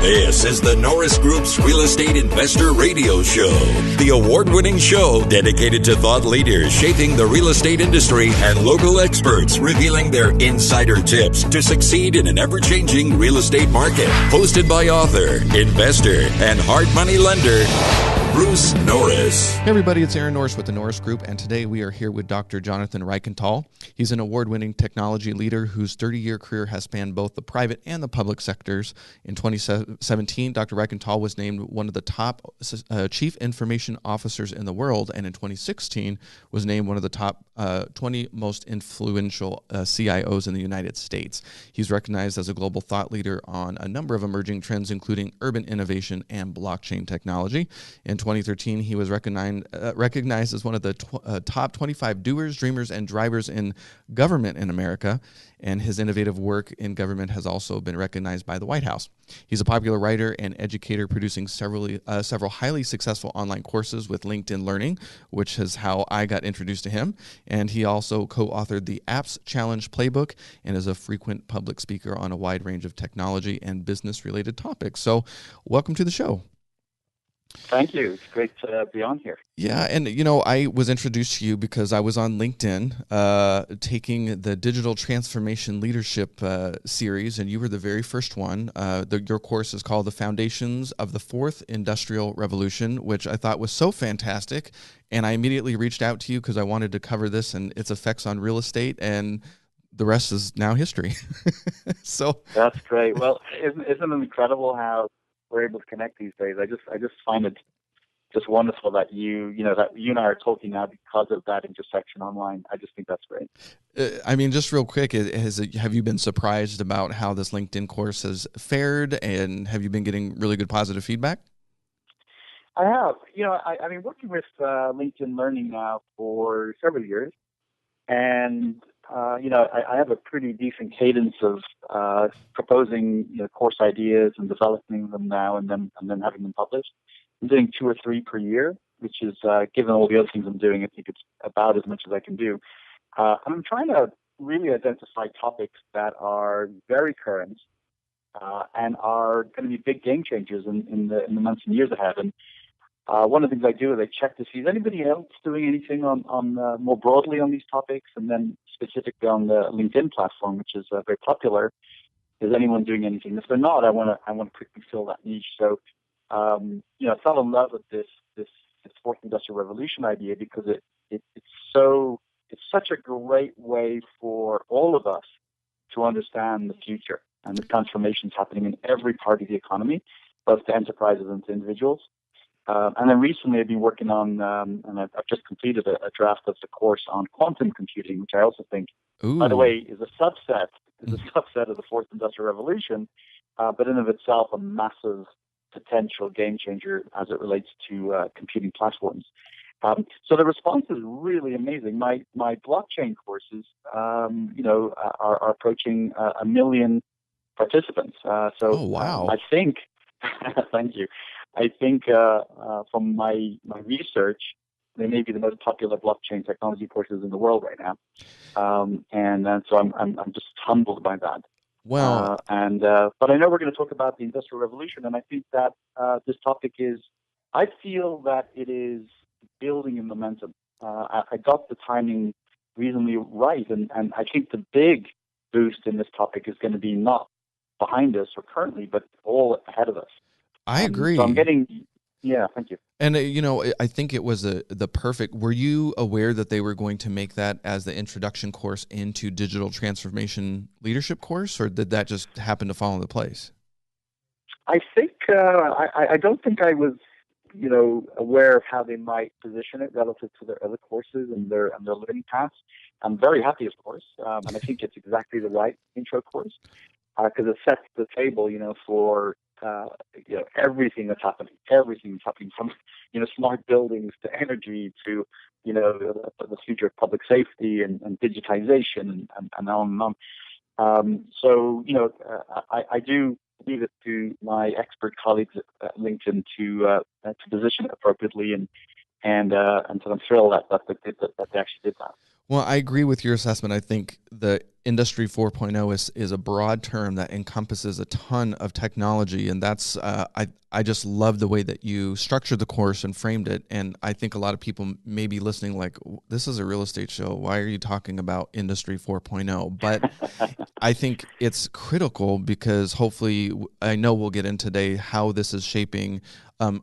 This is the Norris Group's Real Estate Investor Radio Show, the award-winning show dedicated to thought leaders shaping the real estate industry and local experts revealing their insider tips to succeed in an ever-changing real estate market. Hosted by author, investor, and hard money lender, Bruce Norris. Hey everybody, it's Aaron Norris with the Norris Group, and today we are here with Dr. Jonathan Reichental. He's an award-winning technology leader whose 30-year career has spanned both the private and the public sectors. In 2017, Dr. Reichental was named one of the top chief information officers in the world, and in 2016 was named one of the top 20 most influential CIOs in the United States. He's recognized as a global thought leader on a number of emerging trends, including urban innovation and blockchain technology. In 2013, he was recognized as one of the top 25 doers, dreamers, and drivers in government in America, and his innovative work in government has also been recognized by the White House. He's a popular writer and educator, producing several highly successful online courses with LinkedIn Learning, which is how I got introduced to him. And he also co-authored the Apps Challenge Playbook and is a frequent public speaker on a wide range of technology and business-related topics. So welcome to the show. Thank you. It's great to be on here. Yeah, and I was introduced to you because I was on LinkedIn taking the Digital Transformation Leadership series, and you were the very first one. Your course is called The Foundations of the Fourth Industrial Revolution, which I thought was so fantastic, and I immediately reached out to you because I wanted to cover this and its effects on real estate, and the rest is now history. So that's great. Well, isn't it incredible how we're able to connect these days? I just find it just wonderful that you and I are talking now because of that intersection online. I just think that's great. Just real quick, have you been surprised about how this LinkedIn course has fared, and have you been getting really good positive feedback? I have. I've been working with LinkedIn Learning now for several years, and I have a pretty decent cadence of proposing course ideas and developing them now and then having them published. I'm doing 2 or 3 per year, which is, given all the other things I'm doing, I think it's about as much as I can do. I'm trying to really identify topics that are very current and are going to be big game changers in the months and years ahead. And one of the things I do is I check to see, is anybody else doing anything on more broadly on these topics, and then specifically on the LinkedIn platform, which is very popular. Is anyone doing anything? If they're not, I want to quickly fill that niche. So, I fell in love with this fourth industrial revolution idea because it's such a great way for all of us to understand the future and the transformations happening in every part of the economy, both to enterprises and to individuals. And then recently I've been working on, and I've just completed a draft of the course on quantum computing, which I also think, by the way, is a subset of the fourth industrial revolution, but in of itself a massive potential game changer as it relates to computing platforms. So the response is really amazing. My blockchain courses, are approaching 1 million participants. Oh, wow. I think, thank you. I think from my research, they may be the most popular blockchain technology courses in the world right now, and so I'm just humbled by that. Well, but I know we're going to talk about the Industrial Revolution, and I think that this topic I feel that it is building in momentum. I got the timing reasonably right, and I think the big boost in this topic is going to be not behind us or currently, but all ahead of us. I agree. So I'm getting, thank you. And, I think it was the perfect, were you aware that they were going to make that as the introduction course into digital transformation leadership course, or did that just happen to fall into place? I think, I don't think I was, aware of how they might position it relative to their other courses and their learning paths. I'm very happy, of course, and I think it's exactly the right intro course because it sets the table, for everything that's happening from, smart buildings to energy to, the future of public safety and digitization and on and on. So, I do leave it to my expert colleagues at LinkedIn to position it appropriately, and so I'm thrilled that they actually did that. Well, I agree with your assessment. I think the Industry 4.0 is a broad term that encompasses a ton of technology, and that's I just love the way that you structured the course and framed it. And I think a lot of people may be listening like, this is a real estate show. Why are you talking about Industry 4.0? But I think it's critical because hopefully, I know we'll get into today how this is shaping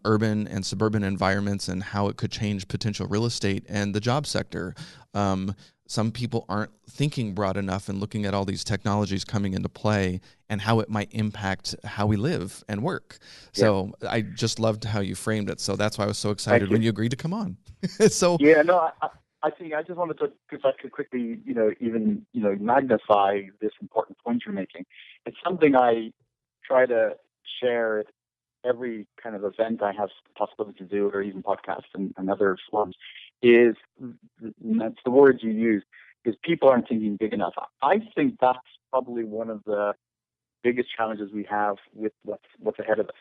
urban and suburban environments and how it could change potential real estate and the job sector. Some people aren't thinking broad enough and looking at all these technologies coming into play and how it might impact how we live and work. Yeah. So I just loved how you framed it. So that's why I was so excited when you agreed to come on. So I think I just wanted to, if I could quickly, magnify this important point you're making. It's something I try to share at every kind of event I have the possibility to do, or even podcasts and other forums. Is, and that's the words you use, is people aren't thinking big enough. I think that's probably one of the biggest challenges we have with what's ahead of us,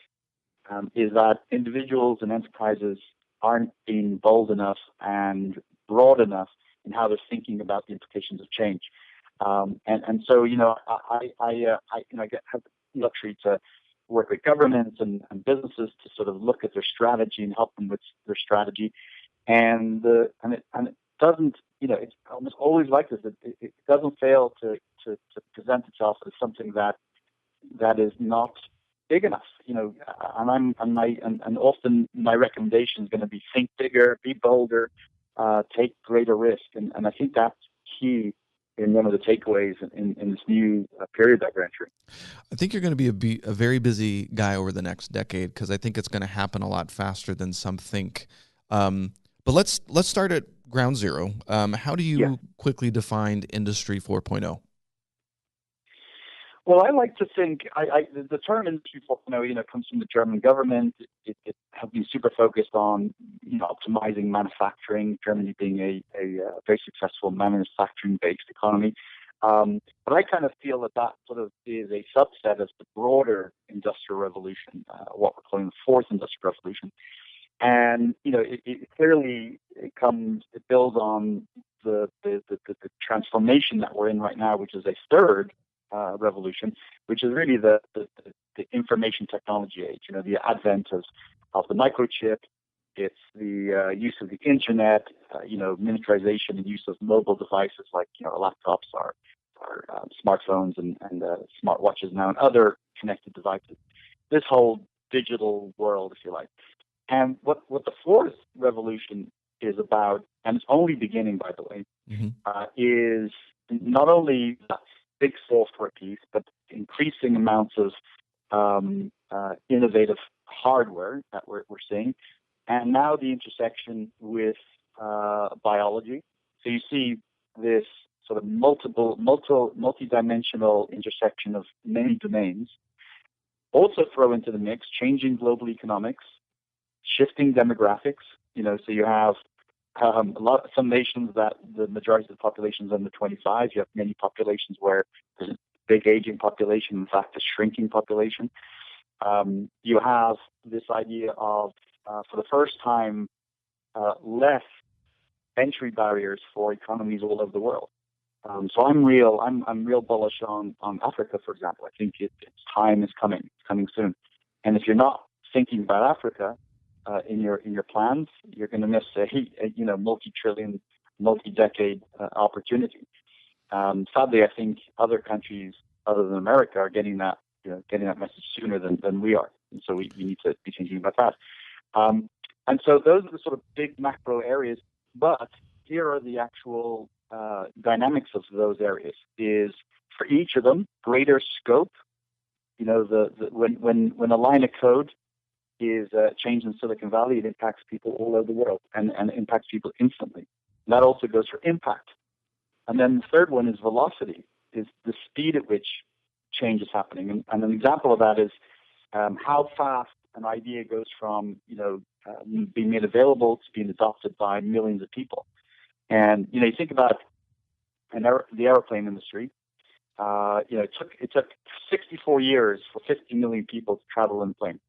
is that individuals and enterprises aren't being bold enough and broad enough in how they're thinking about the implications of change. So I have the luxury to work with governments and businesses to sort of look at their strategy and help them with their strategy. And it doesn't, it's almost always like this. It doesn't fail to present itself as something that is not big enough, and often my recommendation is going to be think bigger, be bolder, take greater risk. And I think that's key in one of the takeaways in this new period that we're entering. I think you're going to be a very busy guy over the next decade, because I think it's going to happen a lot faster than some think. But let's start at ground zero. How do you quickly define Industry 4.0? Well, I like to think the term Industry 4.0, comes from the German government. It has been super focused on optimizing manufacturing. Germany being a very successful manufacturing-based economy, but I kind of feel that sort of is a subset of the broader industrial revolution, what we're calling the fourth industrial revolution. And it clearly it builds on the transformation that we're in right now, which is a third revolution, which is really the information technology age. The advent of the microchip. It's the use of the internet. Miniaturization and use of mobile devices like our laptops, our smartphones, and smartwatches now, and other connected devices. This whole digital world, if you like. And what the fourth revolution is about, and it's only beginning, by the way, is not only that big software piece, but increasing amounts of innovative hardware that we're seeing, and now the intersection with biology. So you see this sort of multi-dimensional intersection of many domains. Also throw into the mix changing global economics, shifting demographics. So you have some nations that the majority of the population is under 25. You have many populations where there's a big aging population, in fact, a shrinking population. You have this idea of, for the first time, less entry barriers for economies all over the world. So I'm real bullish on Africa, for example. I think its time is coming. It's coming soon. And if you're not thinking about Africa in your plans, you're going to miss a multi-trillion, multi-decade opportunity. Sadly, I think other countries other than America are getting that message sooner than we are. And so we need to be thinking about that. And so those are the sort of big macro areas. But here are the actual dynamics of those areas. Is for each of them greater scope. When a line of code is changed in Silicon Valley, it impacts people all over the world and it impacts people instantly. And that also goes for impact. And then the third one is velocity, is the speed at which change is happening. And an example of that is how fast an idea goes from being made available to being adopted by millions of people. And you think about the airplane industry. It took 64 years for 50 million people to travel in a plane.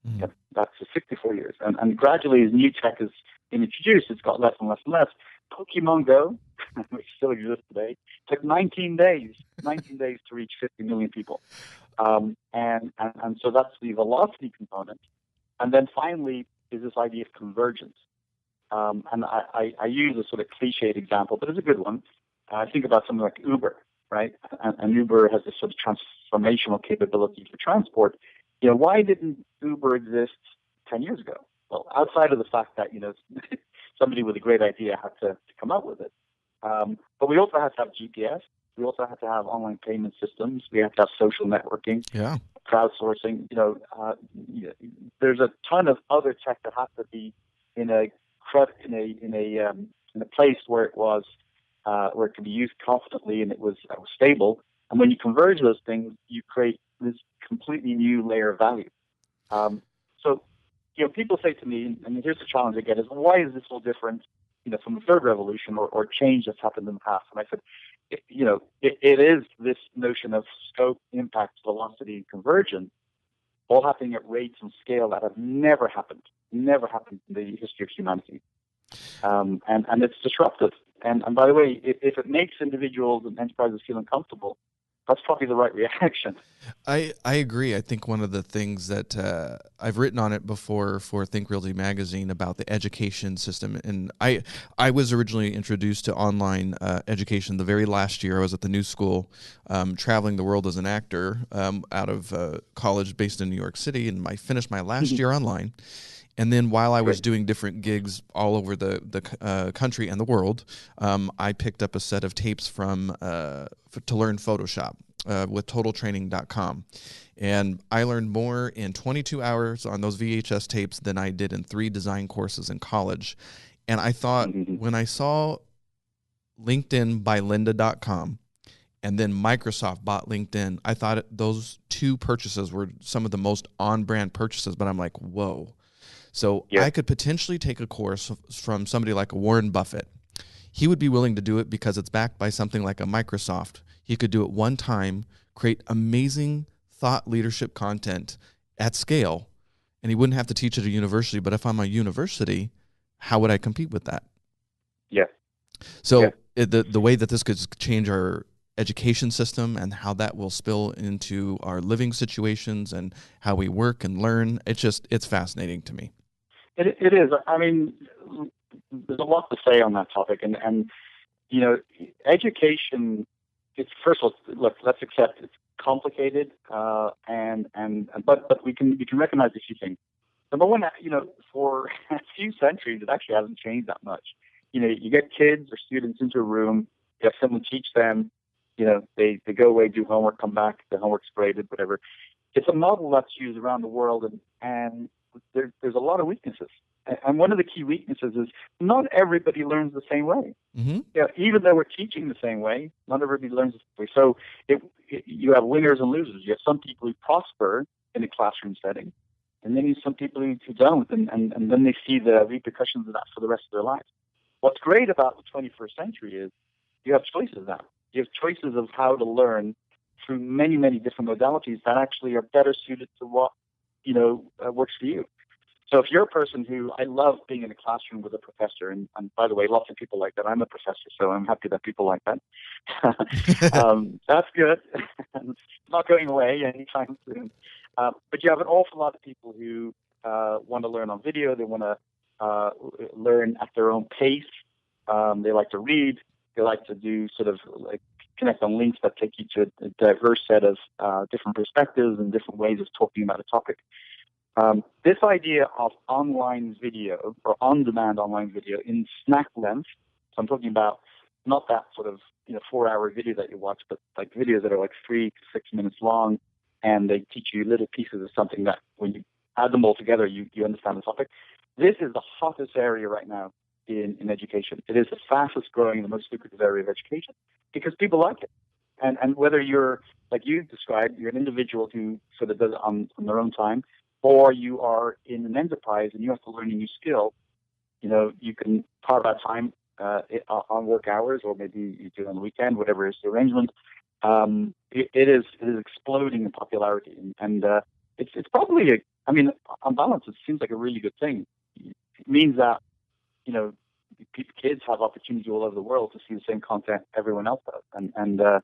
Mm-hmm. That's 64 years. And gradually, as new tech has been introduced, it's got less and less and less. Pokemon Go, which still exists today, took 19 days to reach 50 million people. And so that's the velocity component. And then finally is this idea of convergence. And I use a sort of cliched example, but it's a good one. I think about something like Uber, right? And Uber has this sort of transformational capability for transport. Why didn't Uber exist 10 years ago? Well, outside of the fact that, somebody with a great idea had to come up with it. But we also had to have GPS. We also had to have online payment systems. We had to have social networking, crowdsourcing. There's a ton of other tech that had to be in a place where it could be used confidently and it was stable. And when you converge those things, you create this completely new layer of value. So people say to me, and here's the challenge I get, is why is this so different, from the third revolution or change that's happened in the past? And I said, it is this notion of scope, impact, velocity, and convergence, all happening at rates and scale that have never happened in the history of humanity. And it's disruptive. And by the way, if it makes individuals and enterprises feel uncomfortable, that's probably the right reaction. I agree. I think one of the things that I've written on it before for Think Realty magazine about the education system, and I was originally introduced to online education the very last year. I was at the New School, traveling the world as an actor out of college based in New York City, and I finished my last year online. And then while I was doing different gigs all over the country and the world, I picked up a set of tapes to learn Photoshop with TotalTraining.com. And I learned more in 22 hours on those VHS tapes than I did in 3 design courses in college. And I thought when I saw LinkedIn by Lynda.com and then Microsoft bought LinkedIn, I thought those 2 purchases were some of the most on-brand purchases. But I'm like, whoa. So I could potentially take a course from somebody like a Warren Buffett. He would be willing to do it because it's backed by something like a Microsoft. He could do it one time, create amazing thought leadership content at scale, and he wouldn't have to teach at a university. But if I'm a university, how would I compete with that? Yeah. So the way that this could change our education system and how that will spill into our living situations and how we work and learn, it's fascinating to me. It is. I mean, there's a lot to say on that topic, and education. It's first of all, look. Let's accept it's complicated, but we can recognize a few things. Number one, for a few centuries, it actually hasn't changed that much. You get kids or students into a room, you have someone teach them. They go away, do homework, come back, the homework's graded, whatever. It's a model that's used around the world, and there's a lot of weaknesses. And one of the key weaknesses is not everybody learns the same way. Mm-hmm. Even though we're teaching the same way, not everybody learns the same way. So you have winners and losers. You have some people who prosper in a classroom setting, and then you have some people who don't, and then they see the repercussions of that for the rest of their lives. What's great about the 21st century is you have choices now. You have choices of how to learn through many, many different modalities that actually are better suited to what, works for you. So if you're a person I love being in a classroom with a professor, and by the way, lots of people like that. I'm a professor, so I'm happy that people like that. That's good. It's not going away anytime soon. But you have an awful lot of people who want to learn on video. They want to learn at their own pace. They like to read. They like to do sort of like connect on links that take you to a diverse set of different perspectives and different ways of talking about a topic. This idea of online video or on-demand online video in snack length, so I'm talking about not that sort of 4-hour video that you watch, but like videos that are like 3 to 6 minutes long, and they teach you little pieces of something that when you add them all together, you understand the topic. This is the hottest area right now in education. It is the fastest growing and the most lucrative area of education because people like it. And whether you're, like you described, you're an individual who sort of does it on their own time, or you are in an enterprise and you have to learn a new skill, you can carve out time on work hours, or maybe you do it on the weekend, whatever is the arrangement. It is exploding in popularity. And it's probably, on balance, it seems like a really good thing. It means that, kids have opportunity all over the world to see the same content everyone else does, and that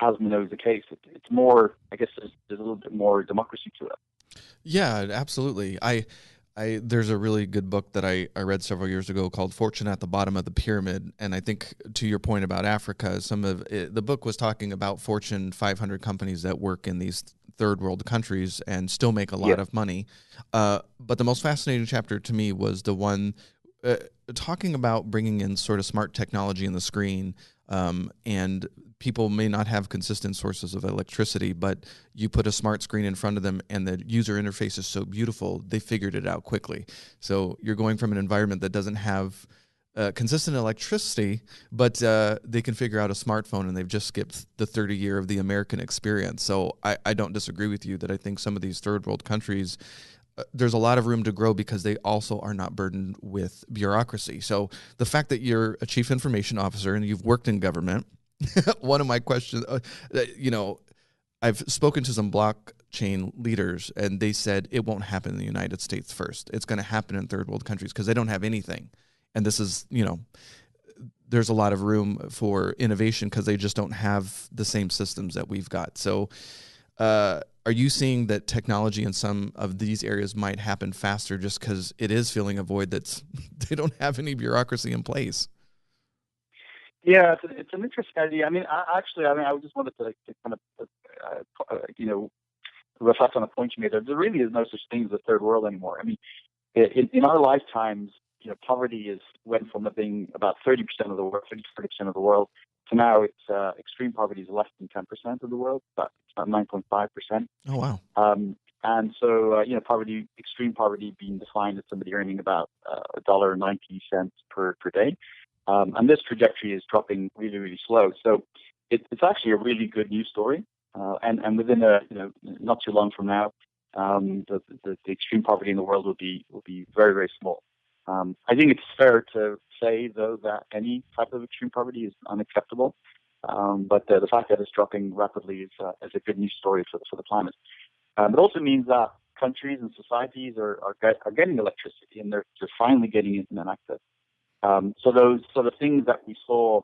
hasn't been always the case. It's more, I guess, there's a little bit more democracy to it. Yeah, absolutely. There's a really good book that I read several years ago called Fortune at the Bottom of the Pyramid. And I think to your point about Africa, the book was talking about Fortune 500 companies that work in these third world countries and still make a lot of money. But the most fascinating chapter to me was the one talking about bringing in sort of smart technology in the screen, and people may not have consistent sources of electricity, but you put a smart screen in front of them and the user interface is so beautiful, they figured it out quickly. So you're going from an environment that doesn't have consistent electricity, but they can figure out a smartphone, and they've just skipped the 30 year of the American experience. So I don't disagree with you that I think some of these third world countries, there's a lot of room to grow because they also are not burdened with bureaucracy. So the fact that you're a chief information officer and you've worked in government, one of my questions, I've spoken to some blockchain leaders, and they said it won't happen in the United States first. It's going to happen in third world countries because they don't have anything. And this is, there's a lot of room for innovation because they just don't have the same systems that we've got. So are you seeing that technology in some of these areas might happen faster just because it is filling a void they don't have any bureaucracy in place? Yeah, it's an interesting idea. I just wanted to kind of, reflect on a point you made there. There really is no such thing as a third world anymore. In our lifetimes, poverty went from being about 30% of the world, 30-40% of the world, to now it's extreme poverty is less than 10% of the world, but it's about 9.5%. Oh, wow. And so, extreme poverty being defined as somebody earning about $1.90 per day. And this trajectory is dropping really, really slow. So it's actually a really good news story. And within not too long from now, the extreme poverty in the world will be very, very small. I think it's fair to say, though, that any type of extreme poverty is unacceptable. But the fact that it's dropping rapidly is a good news story for the planet. It also means that countries and societies are getting electricity, and they're finally getting internet access. So those sort of things that we saw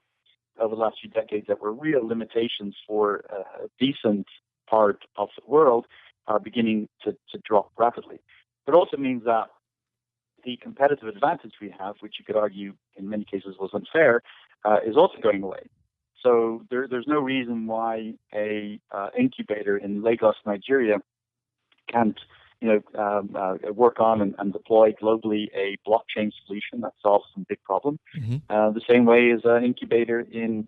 over the last few decades that were real limitations for a decent part of the world are beginning to drop rapidly. It also means that the competitive advantage we have, which you could argue in many cases was unfair, is also going away. So there's no reason why a incubator in Lagos, Nigeria, can't work on and deploy globally a blockchain solution that solves some big problem. Mm-hmm. The same way as an incubator in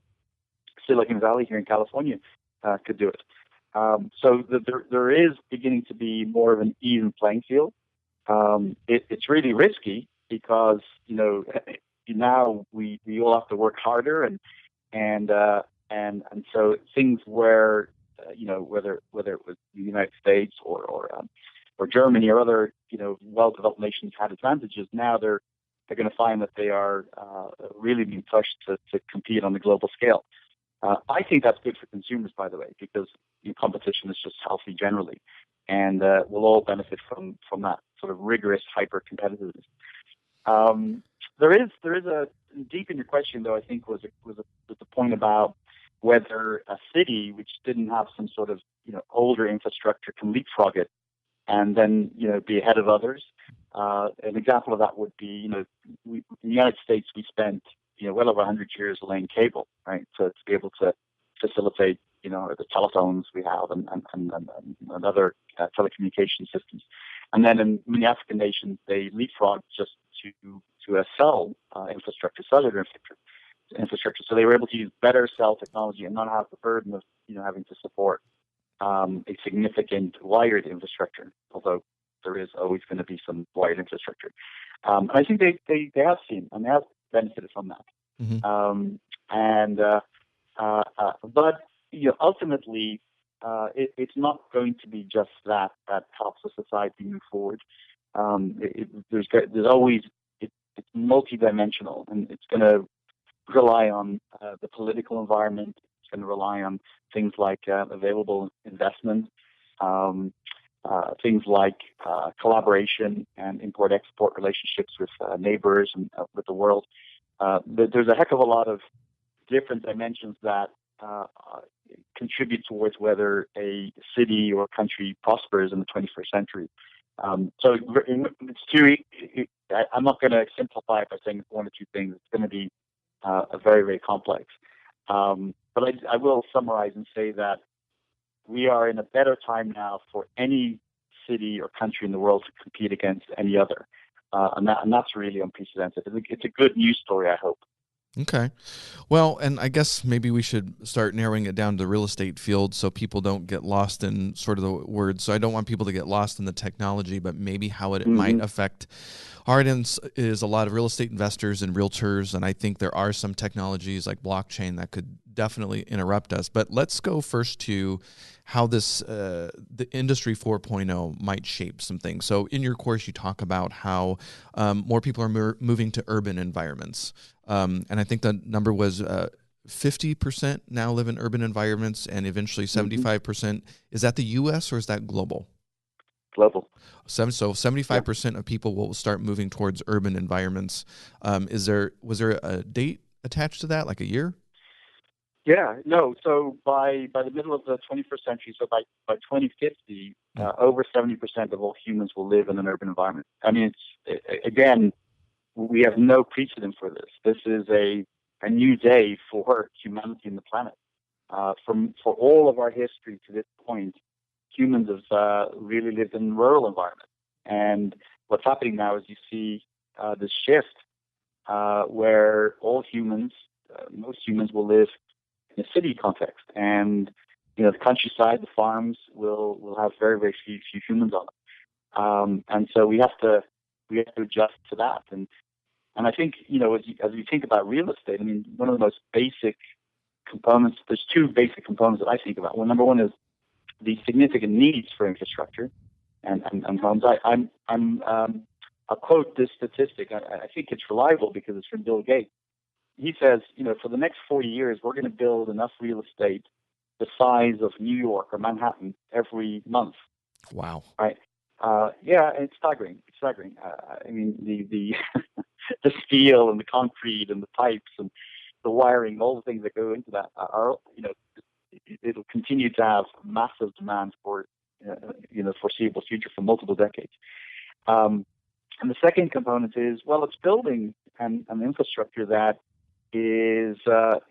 Silicon Valley here in California could do it. So there is beginning to be more of an even playing field. It's really risky because now we all have to work harder and so things where whether it was the United States or Germany or other well-developed nations had advantages, now they're going to find that they are really being pushed to compete on the global scale. I think that's good for consumers, by the way, because competition is just healthy generally, and we'll all benefit from that sort of rigorous hyper competitiveness. There is a deep in your question, though, I think was the point about whether a city which didn't have some sort of older infrastructure can leapfrog it and then be ahead of others. An example of that would be in the United States we spent well over 100 years laying cable, right, to be able to facilitate the telephones we have and other telecommunication systems. And then in many African nations they leapfrogged just to a cell infrastructure, cellular infrastructure. So they were able to use better cell technology and not have the burden of having to support a significant wired infrastructure, although there is always going to be some wired infrastructure. And I think they have seen and they have benefited from that. Mm-hmm. But ultimately, it's not going to be just that helps a society move forward. There's always it's multidimensional, and it's going to rely on the political environment. It's going to rely on things like available investment. things like collaboration and import-export relationships with neighbors and with the world. There's a heck of a lot of different dimensions that contribute towards whether a city or country prospers in the 21st century. So it's too. I'm not going to simplify it by saying one or two things. It's going to be very, very complex. But I will summarize and say that we are in a better time now for any city or country in the world to compete against any other. And that's really unprecedented. It's a good news story, I hope. Okay. Well, and I guess maybe we should start narrowing it down to the real estate field so people don't get lost in sort of the words. So I don't want people to get lost in the technology, but maybe how it might affect our audience is a lot of real estate investors and realtors, and I think there are some technologies like blockchain that could definitely interrupt us. But let's go first to how this the industry 4.0 might shape some things. So in your course, you talk about how more people are moving to urban environments. And I think the number was 50% now live in urban environments and eventually 75%. Is that the U.S. or is that global? Global. So 75% of people will start moving towards urban environments. Was there a date attached to that, like a year? Yeah, no. So by the middle of the 21st century, so by 2050, over 70% of all humans will live in an urban environment. I mean, again, we have no precedent for this. This is a new day for humanity and the planet. For all of our history to this point, humans have really lived in rural environments. And what's happening now is you see this shift where all humans, most humans will live in a city context. And, the countryside, the farms will have very, very few humans on them. And so we have to adjust to that. And I think, as we think about real estate, I mean, one of the most basic components, there's two basic components that I think about. Well, number one is the significant needs for infrastructure and homes. I'll quote this statistic. I think it's reliable because it's from Bill Gates. He says, for the next 40 years, we're going to build enough real estate the size of New York or Manhattan every month. Wow. Right. Yeah, it's staggering. It's staggering. I mean, the the steel and the concrete and the pipes and the wiring, all the things that go into that are, it'll continue to have massive demand for, foreseeable future for multiple decades. And the second component is, well, it's building an infrastructure that is,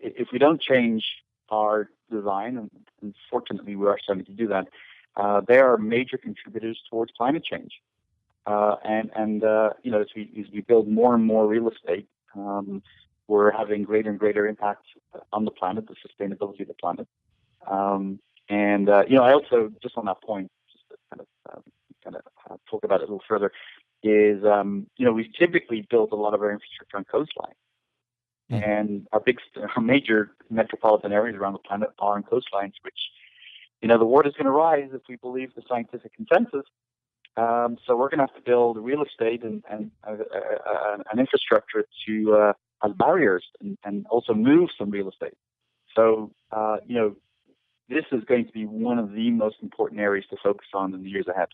if we don't change our design, and fortunately we are starting to do that, they are major contributors towards climate change. As we build more and more real estate, we're having greater and greater impact on the planet, the sustainability of the planet. I also, just on that point, just to kind of talk about it a little further, is we've typically built a lot of our infrastructure on coastline. And our major metropolitan areas around the planet are on coastlines, which, the water is going to rise if we believe the scientific consensus. So we're going to have to build real estate and an infrastructure to as barriers and also move some real estate. So, this is going to be one of the most important areas to focus on in the years ahead.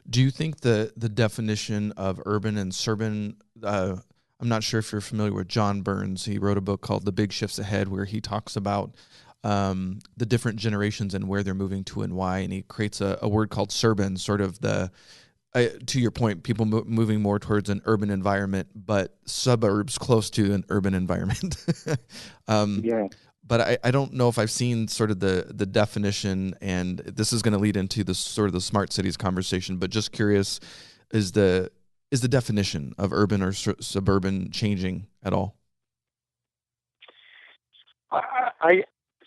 Do you think the definition of urban and suburban, I'm not sure if you're familiar with John Burns. He wrote a book called The Big Shifts Ahead, where he talks about the different generations and where they're moving to and why. And he creates a word called suburban, sort of to your point, people moving more towards an urban environment, but suburbs close to an urban environment. Yeah. But I don't know if I've seen sort of the definition, and this is going to lead into the sort of the smart cities conversation, but just curious, is the definition of urban or suburban changing at all?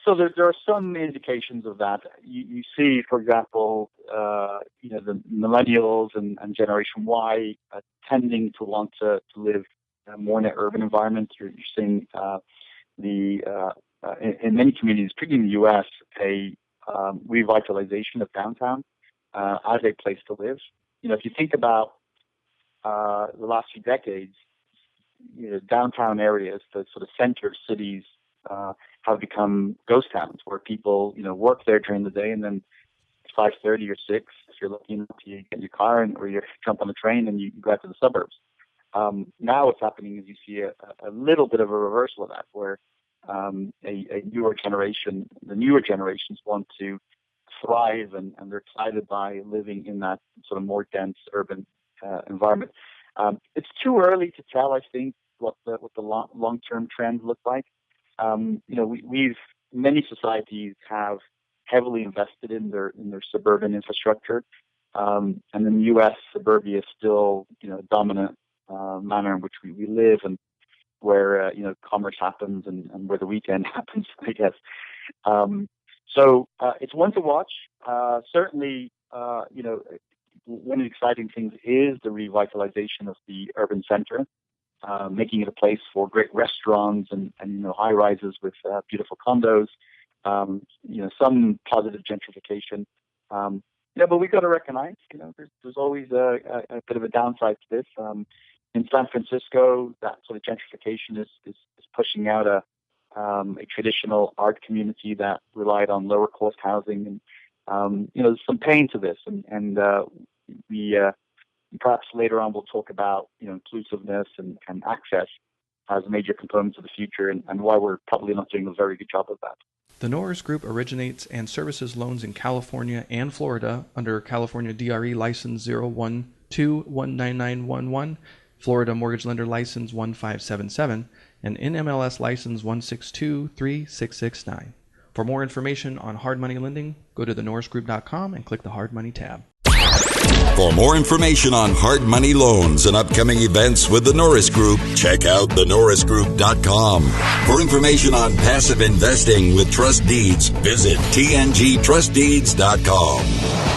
So there are some indications of that. You see, for example, the millennials and Generation Y tending to want to live more in an urban environment. You're seeing in many communities, particularly in the U.S., a revitalization of downtown as a place to live. If you think about the last few decades, downtown areas, the sort of center cities, have become ghost towns where people, work there during the day, and then 5:30 or 6, you're lucky enough, you get your car or you jump on a train and you go out to the suburbs. Now what's happening is you see a little bit of a reversal of that, where the newer generations want to thrive, and they're excited by living in that sort of more dense urban environment. It's too early to tell, I think, what the long-term trends look like. Many societies have heavily invested in their suburban infrastructure, and in the U.S., suburbia is still a dominant manner in which we live, and where commerce happens and where the weekend happens, I guess. So it's one to watch. Certainly, one of the exciting things is the revitalization of the urban center, making it a place for great restaurants and high rises with beautiful condos. Some positive gentrification. But we've got to recognize, there's always a bit of a downside to this. In San Francisco, that sort of gentrification is pushing out a traditional art community that relied on lower cost housing, and there's some pain to this, and we perhaps later on we'll talk about inclusiveness and access as major components of the future, and why we're probably not doing a very good job of that. The Norris Group originates and services loans in California and Florida under California DRE License 012-19911, Florida Mortgage Lender License 1577, and NMLS License 1623669. For more information on hard money lending, go to thenorrisgroup.com and click the Hard Money tab. For more information on hard money loans and upcoming events with the Norris Group, check out thenorrisgroup.com. For information on passive investing with trust deeds, visit tngtrustdeeds.com.